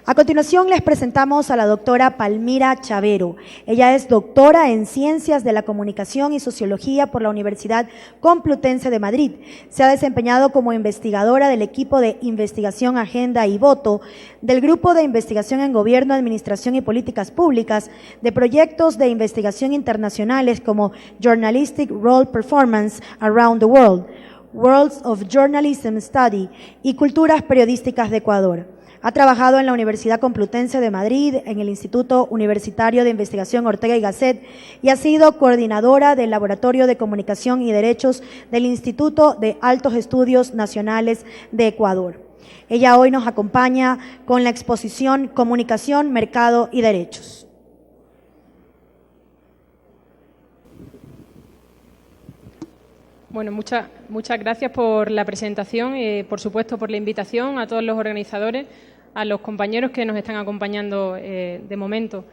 A continuación les presentamos a la doctora Palmira Chavero. Ella es doctora en Ciencias de la Comunicación y Sociología por la Universidad Complutense de Madrid. Se ha desempeñado como investigadora del equipo de investigación Agenda y Voto, del Grupo de Investigación en Gobierno, Administración y Políticas Públicas, de proyectos de investigación internacionales como Journalistic Role Performance Around the World, Worlds of Journalism Study y Culturas Periodísticas de Ecuador. Ha trabajado en la Universidad Complutense de Madrid, en el Instituto Universitario de Investigación Ortega y Gasset y ha sido coordinadora del Laboratorio de Comunicación y Derechos del Instituto de Altos Estudios Nacionales de Ecuador. Ella hoy nos acompaña con la exposición Comunicación, Mercado y Derechos. Bueno, muchas gracias por la presentación y, por supuesto, por la invitación a todos los organizadores, a los compañeros que nos están acompañando de momento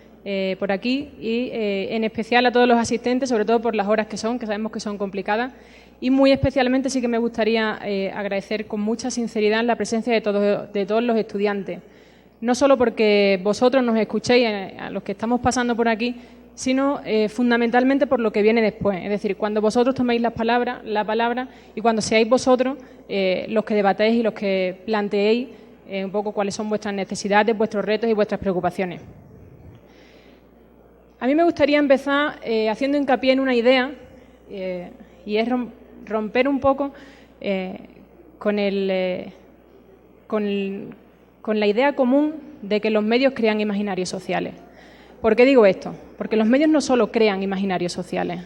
por aquí y, en especial, a todos los asistentes, sobre todo por las horas que sabemos que son complicadas. Y muy especialmente sí que me gustaría agradecer con mucha sinceridad la presencia de todos los estudiantes. No solo porque vosotros nos escuchéis, a los que estamos pasando por aquí, sino fundamentalmente por lo que viene después. Es decir, cuando vosotros toméis la palabra y cuando seáis vosotros los que debatéis y los que planteéis un poco cuáles son vuestras necesidades, vuestros retos y vuestras preocupaciones. A mí me gustaría empezar haciendo hincapié en una idea y es romper un poco con la idea común de que los medios crean imaginarios sociales. ¿Por qué digo esto? Porque los medios no solo crean imaginarios sociales.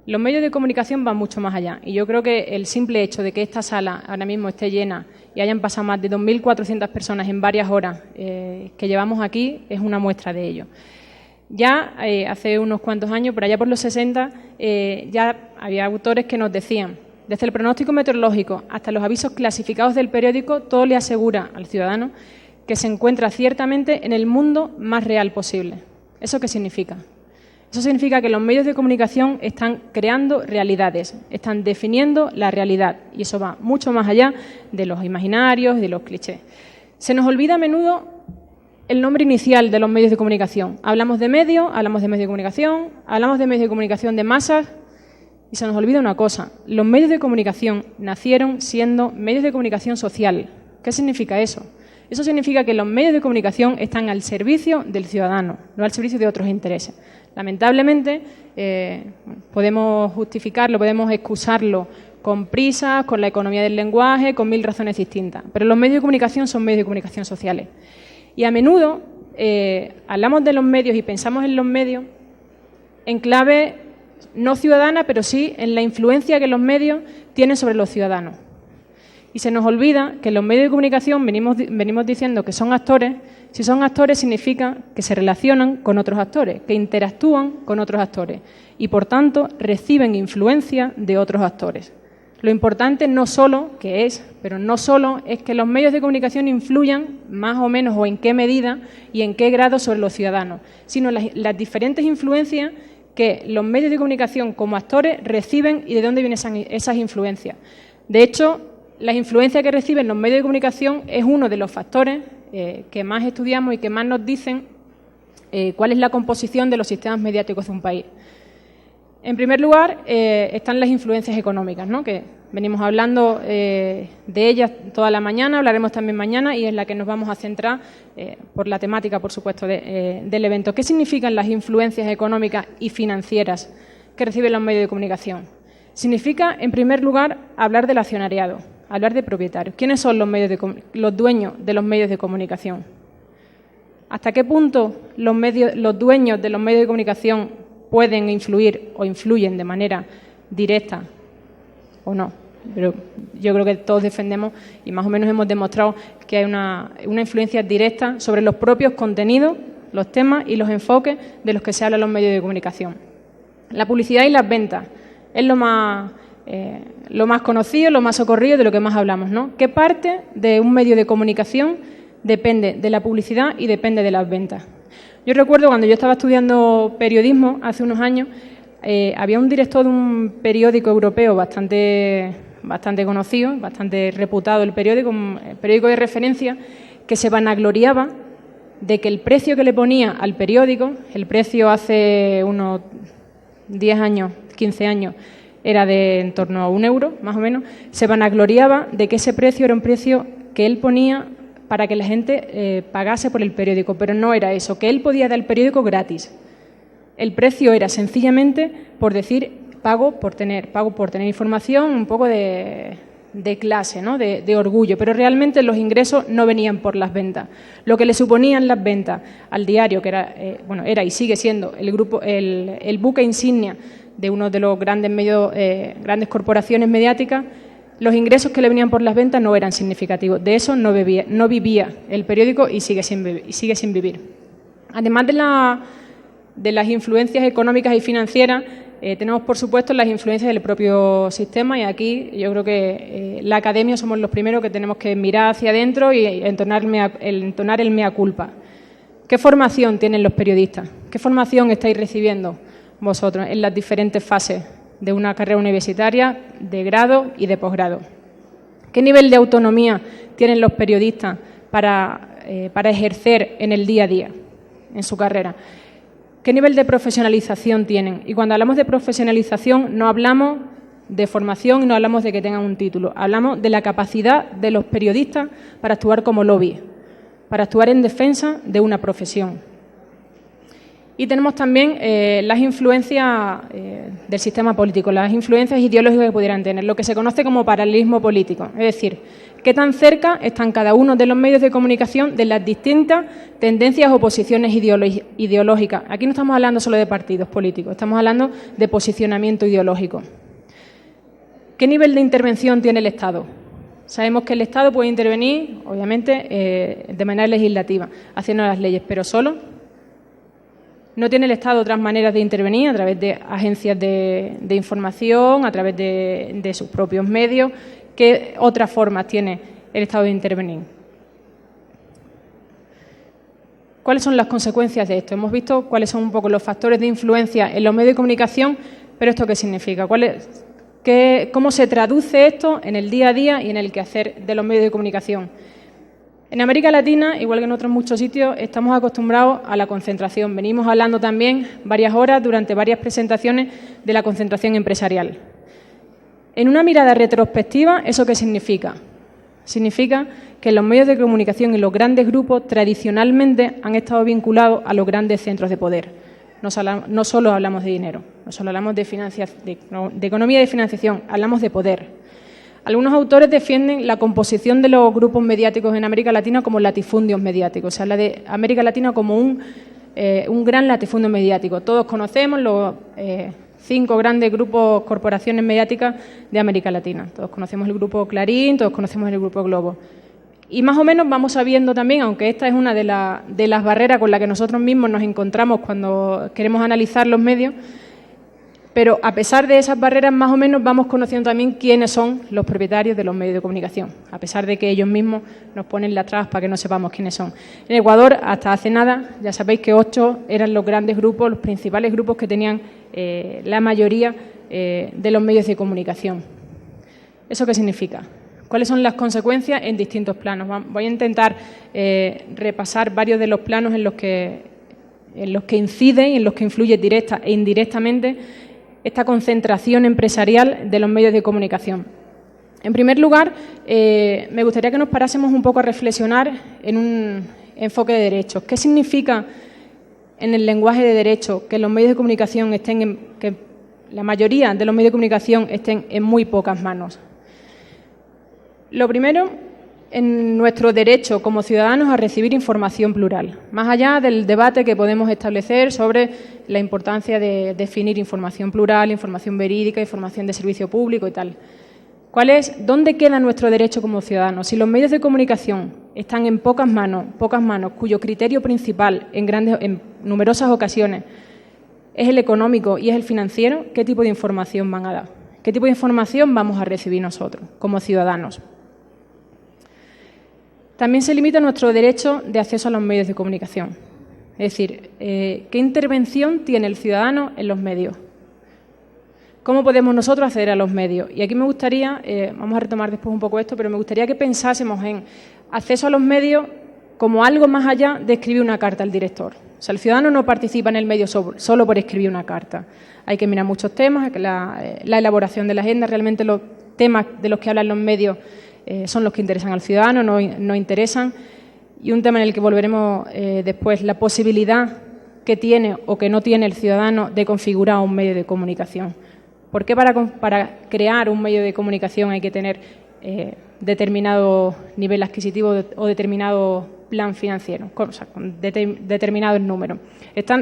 Los medios de comunicación van mucho más allá. Y yo creo que el simple hecho de que esta sala ahora mismo esté llena y hayan pasado más de 2.400 personas en varias horas que llevamos aquí es una muestra de ello. Ya hace unos cuantos años, por allá por los 60, ya había autores que nos decían: desde el pronóstico meteorológico hasta los avisos clasificados del periódico, todo le asegura al ciudadano que se encuentra ciertamente en el mundo más real posible. ¿Eso qué significa? Eso significa que los medios de comunicación están creando realidades, están definiendo la realidad, y eso va mucho más allá de los imaginarios y de los clichés. Se nos olvida a menudo el nombre inicial de los medios de comunicación. Hablamos de medios de comunicación, hablamos de medios de comunicación de masas, y se nos olvida una cosa: los medios de comunicación nacieron siendo medios de comunicación social. ¿Qué significa eso? Eso significa que los medios de comunicación están al servicio del ciudadano, no al servicio de otros intereses. Lamentablemente, podemos justificarlo, podemos excusarlo con prisas, con la economía del lenguaje, con 1000 razones distintas. Pero los medios de comunicación son medios de comunicación sociales. Y a menudo hablamos de los medios y pensamos en los medios en clave no ciudadana, pero sí en la influencia que los medios tienen sobre los ciudadanos. Y se nos olvida que los medios de comunicación venimos diciendo que son actores. Si son actores significa que se relacionan con otros actores, que interactúan con otros actores y, por tanto, reciben influencia de otros actores. Lo importante no solo es que los medios de comunicación influyan más o menos o en qué medida y en qué grado sobre los ciudadanos, sino las diferentes influencias que los medios de comunicación como actores reciben y de dónde vienen esas influencias. De hecho, la influencia que reciben los medios de comunicación es uno de los factores que más estudiamos y que más nos dicen cuál es la composición de los sistemas mediáticos de un país. En primer lugar, están las influencias económicas, ¿no?, que venimos hablando de ellas toda la mañana, hablaremos también mañana, y en la que nos vamos a centrar por la temática, por supuesto, del evento. ¿Qué significan las influencias económicas y financieras que reciben los medios de comunicación? Significa, en primer lugar, hablar del accionariado, hablar de propietarios. ¿Quiénes son los dueños de los medios de comunicación? ¿Hasta qué punto los dueños de los medios de comunicación pueden influir o influyen de manera directa o no? Pero yo creo que todos defendemos y más o menos hemos demostrado que hay una influencia directa sobre los propios contenidos, los temas y los enfoques de los que se habla en los medios de comunicación. La publicidad y las ventas es lo más conocido, lo más socorrido, de lo que más hablamos, ¿no? ¿Qué parte de un medio de comunicación depende de la publicidad y depende de las ventas? Yo recuerdo cuando yo estaba estudiando periodismo hace unos años, había un director de un periódico europeo bastante conocido, bastante reputado, el periódico de referencia, que se vanagloriaba de que el precio que le ponía al periódico, el precio hace unos 10 años, 15 años, era de en torno a 1 euro, más o menos, se vanagloriaba de que ese precio era un precio que él ponía para que la gente pagase por el periódico, pero no era eso, que él podía dar el periódico gratis. El precio era sencillamente por decir pago por tener información, un poco de clase, ¿no? de orgullo, pero realmente los ingresos no venían por las ventas. Lo que le suponían las ventas al diario, que era y sigue siendo el buque insignia de uno de los grandes medios, grandes corporaciones mediáticas, los ingresos que le venían por las ventas no eran significativos. De eso no vivía el periódico y sigue sin vivir. Además de las influencias económicas y financieras, tenemos, por supuesto, las influencias del propio sistema, y aquí yo creo que la academia somos los primeros que tenemos que mirar hacia adentro y entonar el mea culpa. ¿Qué formación tienen los periodistas? ¿Qué formación estáis recibiendo vosotros en las diferentes fases de una carrera universitaria, de grado y de posgrado? ¿Qué nivel de autonomía tienen los periodistas para ejercer en el día a día, en su carrera? ¿Qué nivel de profesionalización tienen? Y cuando hablamos de profesionalización no hablamos de formación y no hablamos de que tengan un título, hablamos de la capacidad de los periodistas para actuar como lobby, para actuar en defensa de una profesión. Y tenemos también las influencias del sistema político, las influencias ideológicas que pudieran tener, lo que se conoce como paralelismo político. Es decir, qué tan cerca están cada uno de los medios de comunicación de las distintas tendencias o posiciones ideológicas. Aquí no estamos hablando solo de partidos políticos, estamos hablando de posicionamiento ideológico. ¿Qué nivel de intervención tiene el Estado? Sabemos que el Estado puede intervenir, obviamente, de manera legislativa, haciendo las leyes, pero solo. ¿No tiene el Estado otras maneras de intervenir a través de agencias de información, a través de sus propios medios? ¿Qué otras formas tiene el Estado de intervenir? ¿Cuáles son las consecuencias de esto? Hemos visto cuáles son un poco los factores de influencia en los medios de comunicación, pero ¿esto qué significa? ¿Cómo se traduce esto en el día a día y en el quehacer de los medios de comunicación? En América Latina, igual que en otros muchos sitios, estamos acostumbrados a la concentración. Venimos hablando también varias horas durante varias presentaciones de la concentración empresarial. En una mirada retrospectiva, ¿eso qué significa? Significa que los medios de comunicación y los grandes grupos tradicionalmente han estado vinculados a los grandes centros de poder. No solo hablamos de dinero, no solo hablamos de economía y de financiación, hablamos de poder. Algunos autores defienden la composición de los grupos mediáticos en América Latina como latifundios mediáticos. Se habla de América Latina como un gran latifundio mediático. Todos conocemos los 5 grandes grupos, corporaciones mediáticas de América Latina. Todos conocemos el grupo Clarín, todos conocemos el grupo Globo. Y más o menos vamos sabiendo también, aunque esta es una de las barreras con las que nosotros mismos nos encontramos cuando queremos analizar los medios, pero a pesar de esas barreras, más o menos vamos conociendo también quiénes son los propietarios de los medios de comunicación, a pesar de que ellos mismos nos ponen las trabas para que no sepamos quiénes son. En Ecuador, hasta hace nada, ya sabéis que 8 eran los grandes grupos, los principales grupos que tenían la mayoría de los medios de comunicación. ¿Eso qué significa? ¿Cuáles son las consecuencias en distintos planos? Voy a intentar repasar varios de los planos en los que incide y en los que influye directa e indirectamente esta concentración empresarial de los medios de comunicación. En primer lugar, me gustaría que nos parásemos un poco a reflexionar en un enfoque de derechos. ¿Qué significa en el lenguaje de derecho que los medios de comunicación que la mayoría de los medios de comunicación estén en muy pocas manos? Lo primero, en nuestro derecho como ciudadanos a recibir información plural, más allá del debate que podemos establecer sobre la importancia de definir información plural, información verídica, información de servicio público y tal. ¿Dónde queda nuestro derecho como ciudadanos? Si los medios de comunicación están en pocas manos, cuyo criterio principal en numerosas ocasiones es el económico y es el financiero, ¿qué tipo de información van a dar? ¿Qué tipo de información vamos a recibir nosotros como ciudadanos? También se limita nuestro derecho de acceso a los medios de comunicación. Es decir, ¿qué intervención tiene el ciudadano en los medios? ¿Cómo podemos nosotros acceder a los medios? Y aquí me gustaría, vamos a retomar después un poco esto, pero me gustaría que pensásemos en acceso a los medios como algo más allá de escribir una carta al director. O sea, el ciudadano no participa en el medio solo por escribir una carta. Hay que mirar muchos temas, la elaboración de la agenda, realmente los temas de los que hablan los medios son los que interesan al ciudadano, no interesan. Y un tema en el que volveremos después, la posibilidad que tiene o que no tiene el ciudadano de configurar un medio de comunicación. ¿Por qué para crear un medio de comunicación hay que tener determinado nivel adquisitivo o determinado plan financiero, o sea, con determinados números?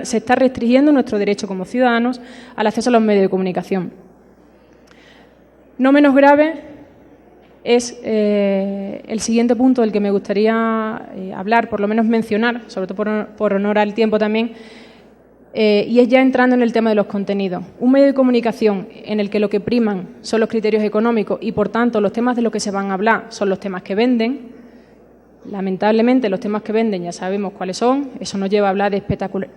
Se está restringiendo nuestro derecho como ciudadanos al acceso a los medios de comunicación. No menos grave es el siguiente punto del que me gustaría hablar, por lo menos mencionar, sobre todo por honor al tiempo también, y es ya entrando en el tema de los contenidos. Un medio de comunicación en el que lo que priman son los criterios económicos y, por tanto, los temas de los que se van a hablar son los temas que venden. Lamentablemente, los temas que venden ya sabemos cuáles son. Eso nos lleva a hablar de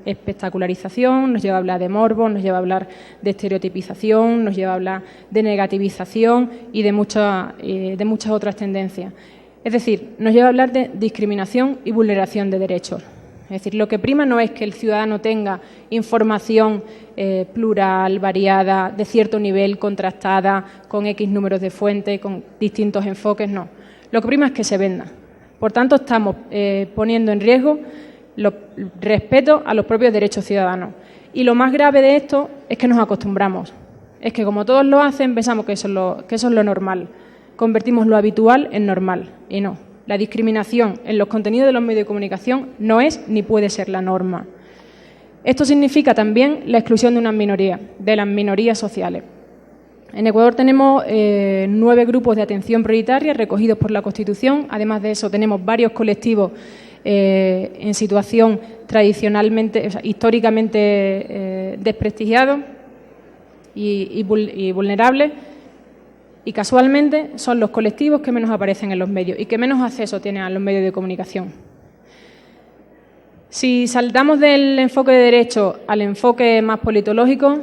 espectacularización, nos lleva a hablar de morbo, nos lleva a hablar de estereotipización, nos lleva a hablar de negativización y de muchas otras tendencias. Es decir, nos lleva a hablar de discriminación y vulneración de derechos. Es decir, lo que prima no es que el ciudadano tenga información plural, variada, de cierto nivel, contrastada, con X números de fuentes, con distintos enfoques, no. Lo que prima es que se venda. Por tanto, estamos poniendo en riesgo el respeto a los propios derechos ciudadanos. Y lo más grave de esto es que nos acostumbramos. Es que como todos lo hacen, pensamos que eso es lo normal. Convertimos lo habitual en normal, y no. La discriminación en los contenidos de los medios de comunicación no es ni puede ser la norma. Esto significa también la exclusión de unas minorías, de las minorías sociales. En Ecuador tenemos 9 grupos de atención prioritaria recogidos por la Constitución. Además de eso, tenemos varios colectivos en situación tradicionalmente, o sea, históricamente desprestigiados y vulnerables. Y casualmente son los colectivos que menos aparecen en los medios y que menos acceso tienen a los medios de comunicación. Si saltamos del enfoque de derecho al enfoque más politológico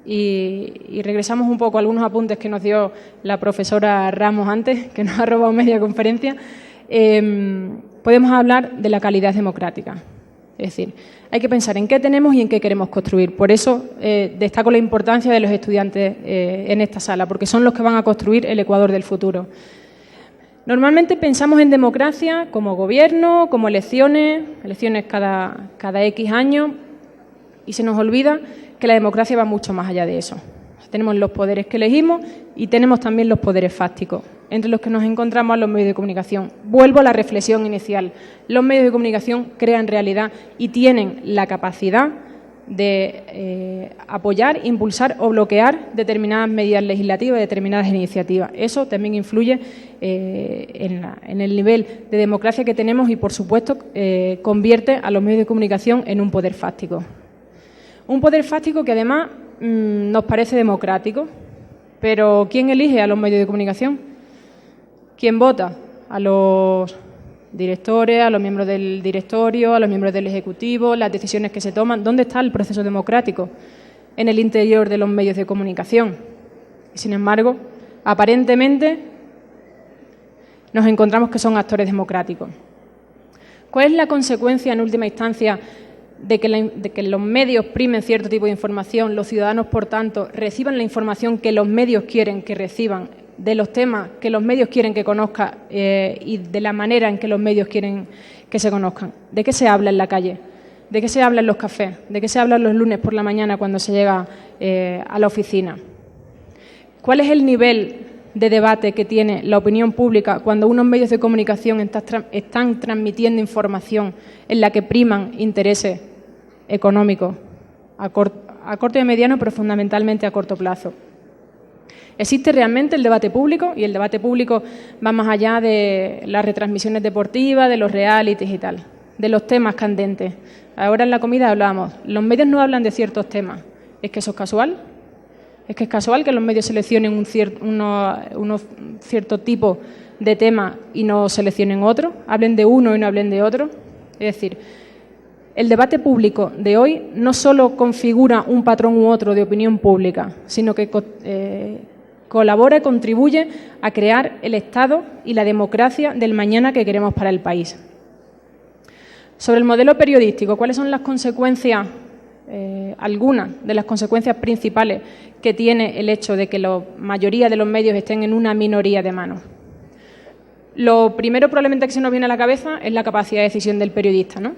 y regresamos un poco a algunos apuntes que nos dio la profesora Ramos antes, que nos ha robado media conferencia, podemos hablar de la calidad democrática. Es decir, hay que pensar en qué tenemos y en qué queremos construir. Por eso destaco la importancia de los estudiantes en esta sala, porque son los que van a construir el Ecuador del futuro. Normalmente pensamos en democracia como gobierno, como elecciones cada X años, y se nos olvida que la democracia va mucho más allá de eso. Tenemos los poderes que elegimos y tenemos también los poderes fácticos, entre los que nos encontramos a los medios de comunicación. Vuelvo a la reflexión inicial. Los medios de comunicación crean realidad y tienen la capacidad de apoyar, impulsar o bloquear determinadas medidas legislativas, determinadas iniciativas. Eso también influye en el nivel de democracia que tenemos y, por supuesto, convierte a los medios de comunicación en un poder fáctico. Un poder fáctico que, además, nos parece democrático, pero ¿quién elige a los medios de comunicación? ¿Quién vota? A los directores, a los miembros del directorio, a los miembros del Ejecutivo, las decisiones que se toman. ¿Dónde está el proceso democrático? En el interior de los medios de comunicación. Y, sin embargo, aparentemente nos encontramos que son actores democráticos. ¿Cuál es la consecuencia, en última instancia, de que los medios primen cierto tipo de información, los ciudadanos, por tanto, reciban la información que los medios quieren que reciban, de los temas que los medios quieren que conozcan y de la manera en que los medios quieren que se conozcan? ¿De qué se habla en la calle? ¿De qué se habla en los cafés? ¿De qué se habla los lunes por la mañana cuando se llega a la oficina? ¿Cuál es el nivel de debate que tiene la opinión pública cuando unos medios de comunicación están transmitiendo información en la que priman intereses económicos a corto y a mediano, pero fundamentalmente a corto plazo? ¿Existe realmente el debate público? Y el debate público va más allá de las retransmisiones deportivas, de los realities y tal, de los temas candentes. Ahora en la comida hablábamos, los medios no hablan de ciertos temas. ¿Es que eso es casual? ¿Es que es casual que los medios seleccionen un cierto tipo de temas y no seleccionen otro? ¿Hablen de uno y no hablen de otro? Es decir, el debate público de hoy no solo configura un patrón u otro de opinión pública, sino que colabora y contribuye a crear el Estado y la democracia del mañana que queremos para el país. Sobre el modelo periodístico, ¿cuáles son las consecuencias, algunas de las consecuencias principales que tiene el hecho de que la mayoría de los medios estén en una minoría de manos? Lo primero probablemente que se nos viene a la cabeza es la capacidad de decisión del periodista, ¿no?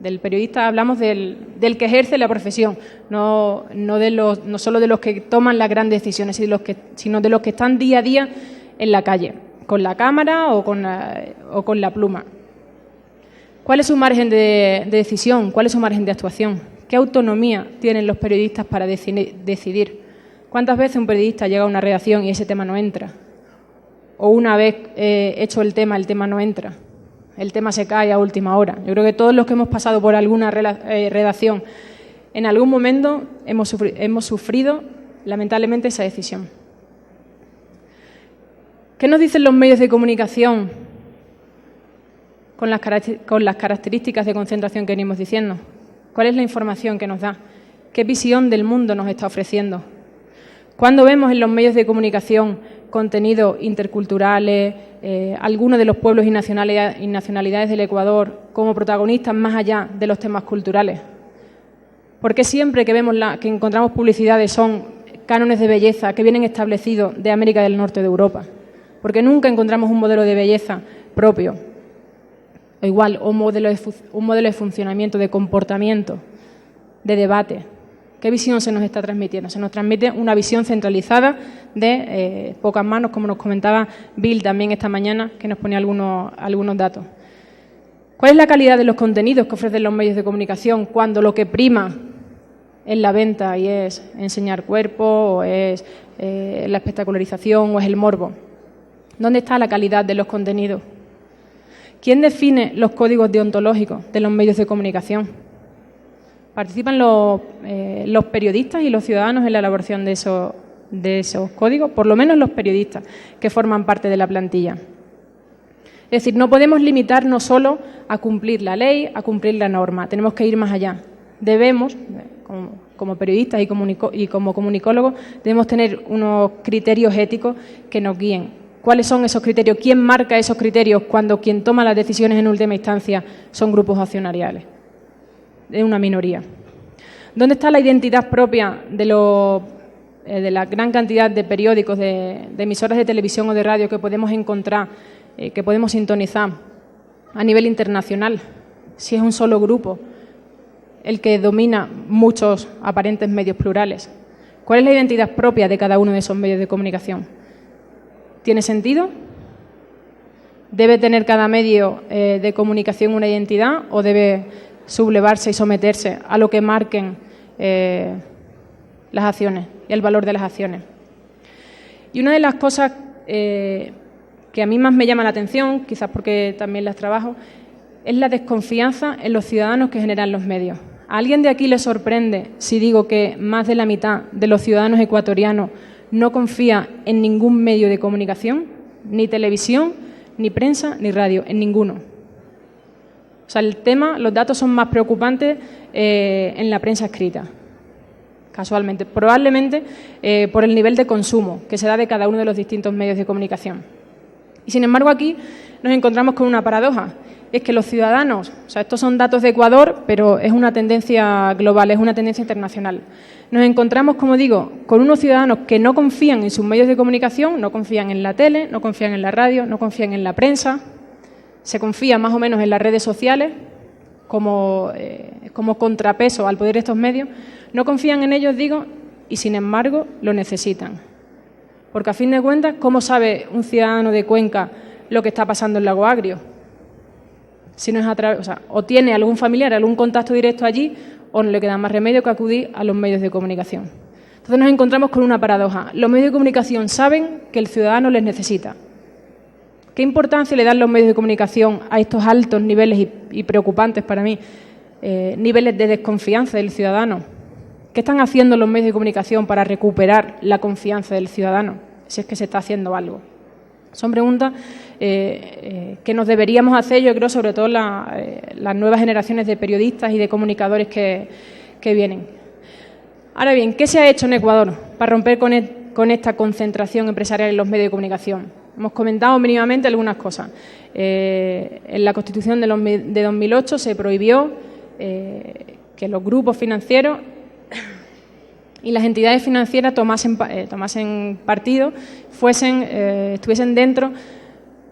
Del periodista hablamos del que ejerce la profesión, no solo de los que toman las grandes decisiones, sino de los que están día a día en la calle, con la cámara o con la pluma. ¿Cuál es su margen de decisión? ¿Cuál es su margen de actuación? ¿Qué autonomía tienen los periodistas para decidir? ¿Cuántas veces un periodista llega a una redacción y ese tema no entra? O una vez hecho el tema no entra. El tema se cae a última hora. Yo creo que todos los que hemos pasado por alguna redacción en algún momento hemos sufrido lamentablemente esa decisión. ¿Qué nos dicen los medios de comunicación con las características de concentración que venimos diciendo? ¿Cuál es la información que nos da? ¿Qué visión del mundo nos está ofreciendo? ¿Cuándo vemos en los medios de comunicación contenidos interculturales, algunos de los pueblos y nacionalidades del Ecuador como protagonistas más allá de los temas culturales? ¿Por qué siempre que encontramos publicidades son cánones de belleza que vienen establecidos de América del Norte de Europa? ¿Por qué nunca encontramos un modelo de belleza propio? O igual, un modelo de funcionamiento, de comportamiento, de debate. ¿Qué visión se nos está transmitiendo? Se nos transmite una visión centralizada de pocas manos, como nos comentaba Bill también esta mañana, que nos ponía algunos datos. ¿Cuál es la calidad de los contenidos que ofrecen los medios de comunicación cuando lo que prima es la venta y es enseñar cuerpo, o es la espectacularización, o es el morbo? ¿Dónde está la calidad de los contenidos? ¿Quién define los códigos deontológicos de los medios de comunicación? ¿Participan los periodistas y los ciudadanos en la elaboración de esos códigos? Por lo menos los periodistas que forman parte de la plantilla. Es decir, no podemos limitarnos solo a cumplir la ley, a cumplir la norma. Tenemos que ir más allá. Debemos, como periodistas y como comunicólogos, debemos tener unos criterios éticos que nos guíen. ¿Cuáles son esos criterios? ¿Quién marca esos criterios cuando quien toma las decisiones en última instancia son grupos accionariales? De una minoría. ¿Dónde está la identidad propia de la gran cantidad de periódicos, de emisoras de televisión o de radio que podemos encontrar, que podemos sintonizar a nivel internacional? Si es un solo grupo el que domina muchos aparentes medios plurales. ¿Cuál es la identidad propia de cada uno de esos medios de comunicación? ¿Tiene sentido? ¿Debe tener cada medio de comunicación una identidad o debe sublevarse y someterse a lo que marquen las acciones y el valor de las acciones? Y una de las cosas que a mí más me llama la atención, quizás porque también las trabajo, es la desconfianza en los ciudadanos que generan los medios. ¿A alguien de aquí le sorprende si digo que más de la mitad de los ciudadanos ecuatorianos no confía en ningún medio de comunicación, ni televisión, ni prensa, ni radio, en ninguno? O sea, los datos son más preocupantes en la prensa escrita, casualmente, probablemente por el nivel de consumo que se da de cada uno de los distintos medios de comunicación. Y sin embargo aquí nos encontramos con una paradoja, es que los ciudadanos, o sea, estos son datos de Ecuador, pero es una tendencia global, es una tendencia internacional. Nos encontramos, como digo, con unos ciudadanos que no confían en sus medios de comunicación, no confían en la tele, no confían en la radio, no confían en la prensa. Se confía más o menos en las redes sociales como contrapeso al poder de estos medios. No confían en ellos, digo, y sin embargo lo necesitan. Porque a fin de cuentas, ¿cómo sabe un ciudadano de Cuenca lo que está pasando en Lago Agrio? Si no es a través, o tiene algún familiar, algún contacto directo allí, o no le queda más remedio que acudir a los medios de comunicación. Entonces nos encontramos con una paradoja. Los medios de comunicación saben que el ciudadano les necesita. ¿Qué importancia le dan los medios de comunicación a estos altos niveles y preocupantes para mí, niveles de desconfianza del ciudadano? ¿Qué están haciendo los medios de comunicación para recuperar la confianza del ciudadano, si es que se está haciendo algo? Son preguntas que nos deberíamos hacer, yo creo, sobre todo las nuevas generaciones de periodistas y de comunicadores que vienen. Ahora bien, ¿qué se ha hecho en Ecuador para romper con esta concentración empresarial en los medios de comunicación? Hemos comentado mínimamente algunas cosas. En la Constitución de 2008 se prohibió que los grupos financieros y las entidades financieras tomasen partido, estuviesen dentro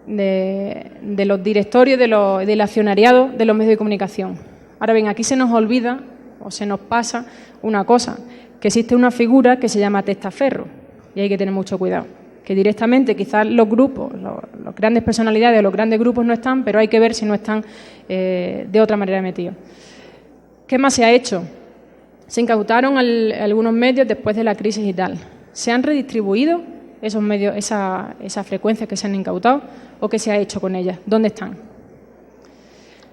de los directorios, del accionariado de los medios de comunicación. Ahora bien, aquí se nos olvida o se nos pasa una cosa, que existe una figura que se llama testaferro, y hay que tener mucho cuidado. Que directamente quizás los grupos, las grandes personalidades o los grandes grupos no están, pero hay que ver si no están de otra manera metidos. ¿Qué más se ha hecho? Se incautaron algunos medios después de la crisis y tal. ¿Se han redistribuido esos medios, esas frecuencias que se han incautado? ¿O qué se ha hecho con ellas? ¿Dónde están?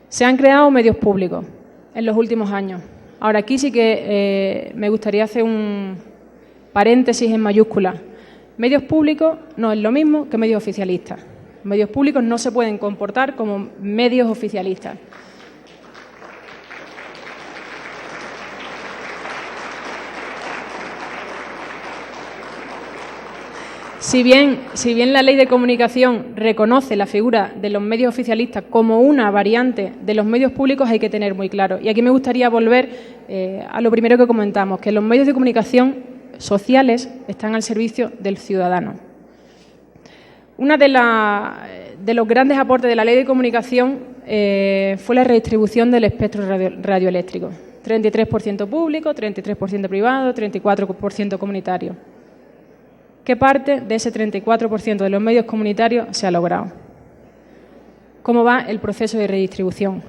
Se han creado medios públicos en los últimos años. Ahora, aquí sí que me gustaría hacer un paréntesis en mayúsculas. Medios públicos no es lo mismo que medios oficialistas. Medios públicos no se pueden comportar como medios oficialistas. Si bien la Ley de Comunicación reconoce la figura de los medios oficialistas como una variante de los medios públicos, hay que tener muy claro. Y aquí me gustaría volver a lo primero que comentamos, que los medios de comunicación sociales están al servicio del ciudadano. Uno de los grandes aportes de la Ley de Comunicación fue la redistribución del espectro radioeléctrico. 33% público, 33% privado, 34% comunitario. ¿Qué parte de ese 34% de los medios comunitarios se ha logrado? ¿Cómo va el proceso de redistribución?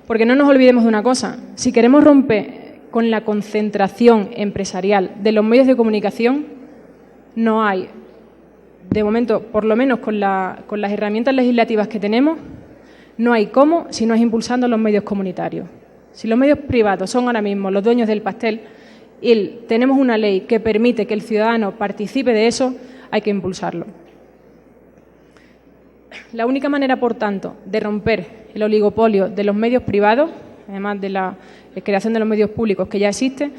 Porque no nos olvidemos de una cosa, si queremos romper con la concentración empresarial de los medios de comunicación, no hay, de momento, por lo menos con las herramientas legislativas que tenemos, no hay cómo si no es impulsando los medios comunitarios. Si los medios privados son ahora mismo los dueños del pastel y tenemos una ley que permite que el ciudadano participe de eso, hay que impulsarlo. La única manera, por tanto, de romper el oligopolio de los medios privados, además de la creación de los medios públicos que ya existe,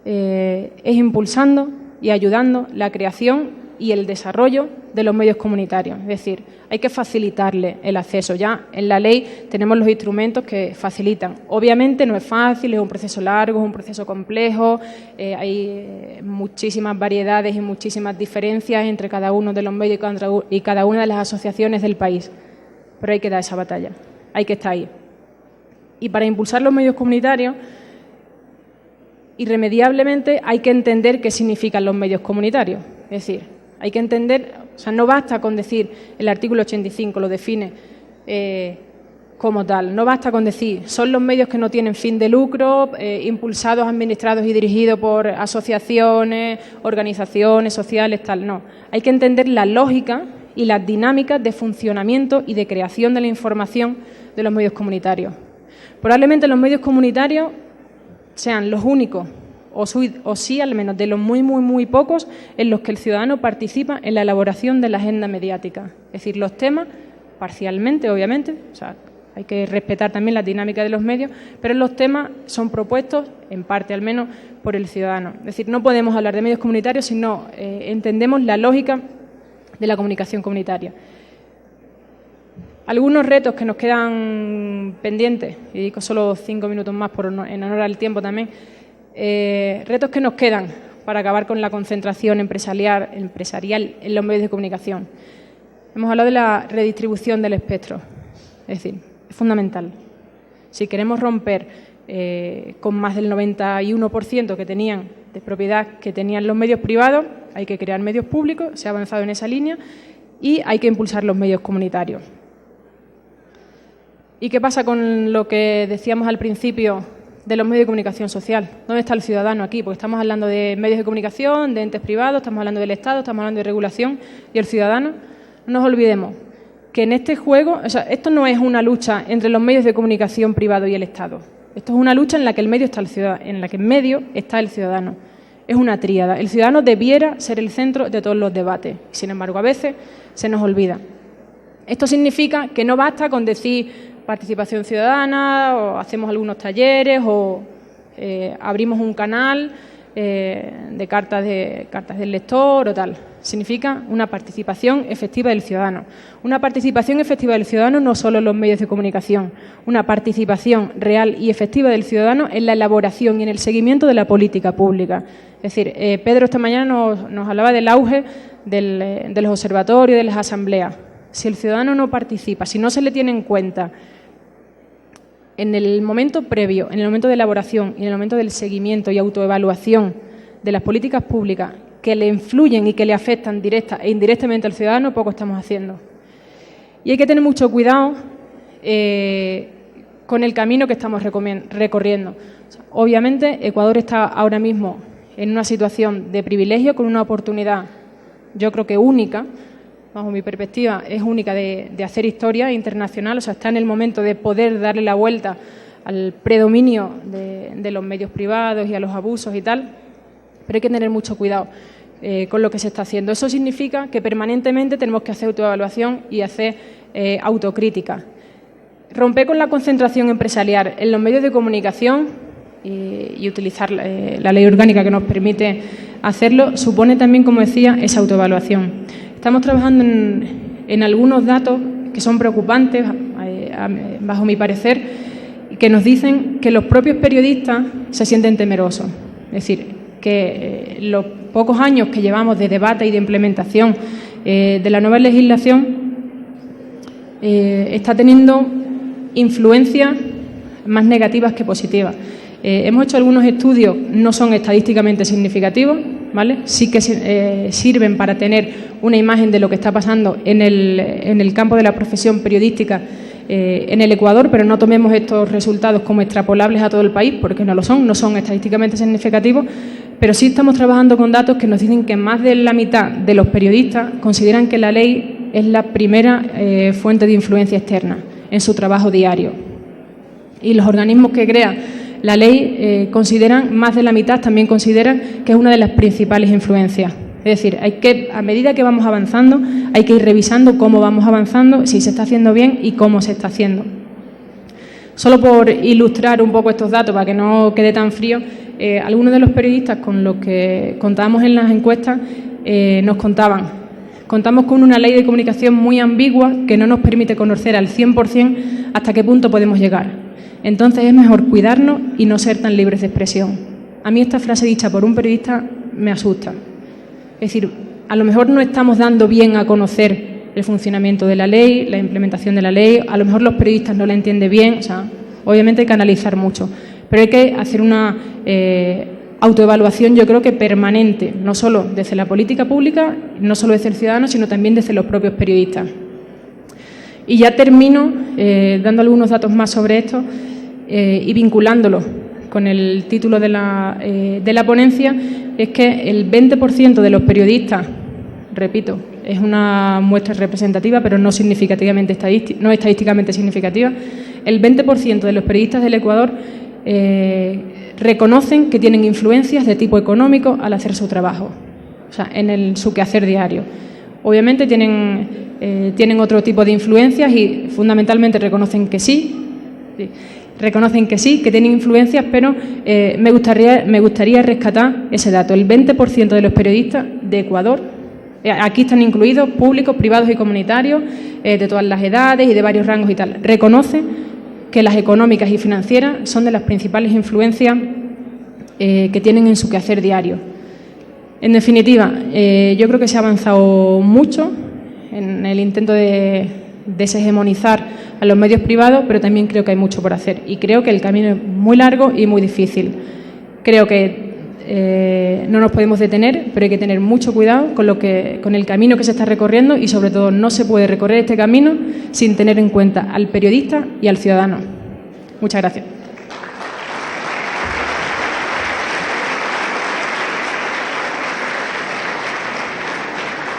es impulsando y ayudando la creación y el desarrollo de los medios comunitarios. Es decir, hay que facilitarle el acceso. Ya en la ley tenemos los instrumentos que facilitan. Obviamente no es fácil, es un proceso largo, es un proceso complejo, hay muchísimas variedades y muchísimas diferencias entre cada uno de los medios y cada una de las asociaciones del país. Pero hay que dar esa batalla, hay que estar ahí. Y para impulsar los medios comunitarios, irremediablemente hay que entender qué significan los medios comunitarios. Es decir, hay que entender, o sea, no basta con decir el artículo 85 lo define como tal, no basta con decir son los medios que no tienen fin de lucro, impulsados, administrados y dirigidos por asociaciones, organizaciones sociales, tal, no. Hay que entender la lógica y las dinámicas de funcionamiento y de creación de la información de los medios comunitarios. Probablemente los medios comunitarios sean los únicos, o sí al menos de los muy pocos, en los que el ciudadano participa en la elaboración de la agenda mediática. Es decir, los temas, parcialmente, obviamente, o sea, hay que respetar también la dinámica de los medios, pero los temas son propuestos, en parte al menos, por el ciudadano. Es decir, no podemos hablar de medios comunitarios si no entendemos la lógica de la comunicación comunitaria. Algunos retos que nos quedan pendientes, y digo solo 5 minutos más en honor al tiempo también, retos que nos quedan para acabar con la concentración empresarial en los medios de comunicación. Hemos hablado de la redistribución del espectro, es decir, es fundamental. Si queremos romper con más del 91% que tenían de propiedad que tenían los medios privados, hay que crear medios públicos, se ha avanzado en esa línea y hay que impulsar los medios comunitarios. ¿Y qué pasa con lo que decíamos al principio de los medios de comunicación social? ¿Dónde está el ciudadano aquí? Porque estamos hablando de medios de comunicación, de entes privados, estamos hablando del Estado, estamos hablando de regulación y el ciudadano. No nos olvidemos que en este juego, o sea, esto no es una lucha entre los medios de comunicación privados y el Estado. Esto es una lucha en la que el medio está el ciudadano, en la que en medio está el ciudadano. Es una tríada. El ciudadano debiera ser el centro de todos los debates. Sin embargo, a veces se nos olvida. Esto significa que no basta con decir participación ciudadana, o hacemos algunos talleres, o abrimos un canal de cartas del lector o tal. significa una participación efectiva del ciudadano. Una participación efectiva del ciudadano no solo en los medios de comunicación, una participación real y efectiva del ciudadano en la elaboración y en el seguimiento de la política pública. Es decir, Pedro esta mañana nos hablaba del auge de los observatorios, de las asambleas. Si el ciudadano no participa, si no se le tiene en cuenta en el momento previo, en el momento de elaboración y en el momento del seguimiento y autoevaluación de las políticas públicas que le influyen y que le afectan directa e indirectamente al ciudadano, poco estamos haciendo. Y hay que tener mucho cuidado con el camino que estamos recorriendo. O sea, obviamente, Ecuador está ahora mismo en una situación de privilegio, con una oportunidad, yo creo que única, bajo mi perspectiva, es única de hacer historia internacional. O sea, está en el momento de poder darle la vuelta al predominio de los medios privados y a los abusos y tal, pero hay que tener mucho cuidado con lo que se está haciendo. Eso significa que permanentemente tenemos que hacer autoevaluación y hacer autocrítica. Romper con la concentración empresarial en los medios de comunicación y utilizar la ley orgánica que nos permite hacerlo supone también, como decía, esa autoevaluación. Estamos trabajando en algunos datos que son preocupantes, bajo mi parecer, que nos dicen que los propios periodistas se sienten temerosos. Es decir, que los pocos años que llevamos de debate y de implementación de la nueva legislación está teniendo influencias más negativas que positivas. Hemos hecho algunos estudios, no son estadísticamente significativos, ¿vale? Sí que sirven para tener una imagen de lo que está pasando en el campo de la profesión periodística en el Ecuador, pero no tomemos estos resultados como extrapolables a todo el país, porque no lo son, no son estadísticamente significativos, pero sí estamos trabajando con datos que nos dicen que más de la mitad de los periodistas consideran que la ley es la primera fuente de influencia externa en su trabajo diario. Y los organismos que crean la ley más de la mitad también consideran que es una de las principales influencias. Es decir, a medida que vamos avanzando, hay que ir revisando cómo vamos avanzando, si se está haciendo bien y cómo se está haciendo. Solo por ilustrar un poco estos datos, para que no quede tan frío, algunos de los periodistas con los que contábamos en las encuestas nos contaban: contamos con una ley de comunicación muy ambigua que no nos permite conocer al 100% hasta qué punto podemos llegar. Entonces es mejor cuidarnos y no ser tan libres de expresión. A mí esta frase dicha por un periodista me asusta. Es decir, a lo mejor no estamos dando bien a conocer el funcionamiento de la ley, la implementación de la ley, a lo mejor los periodistas no la entienden bien, o sea, obviamente hay que analizar mucho, pero hay que hacer una autoevaluación, yo creo que permanente, no solo desde la política pública, no solo desde el ciudadano, sino también desde los propios periodistas. Y ya termino dando algunos datos más sobre esto y vinculándolo con el título de la ponencia, es que el 20% de los periodistas, repito, es una muestra representativa, pero no estadísticamente significativa, el 20% de los periodistas del Ecuador reconocen que tienen influencias de tipo económico al hacer su trabajo, o sea, en su quehacer diario. Obviamente tienen otro tipo de influencias y fundamentalmente reconocen que sí, que tienen influencias, pero me gustaría rescatar ese dato. El 20% de los periodistas de Ecuador, aquí están incluidos públicos, privados y comunitarios, de todas las edades y de varios rangos y tal, reconocen que las económicas y financieras son de las principales influencias que tienen en su quehacer diario. En definitiva, yo creo que se ha avanzado mucho en el intento de deshegemonizar a los medios privados, pero también creo que hay mucho por hacer y creo que el camino es muy largo y muy difícil. Creo que no nos podemos detener, pero hay que tener mucho cuidado con el camino que se está recorriendo y, sobre todo, no se puede recorrer este camino sin tener en cuenta al periodista y al ciudadano. Muchas gracias.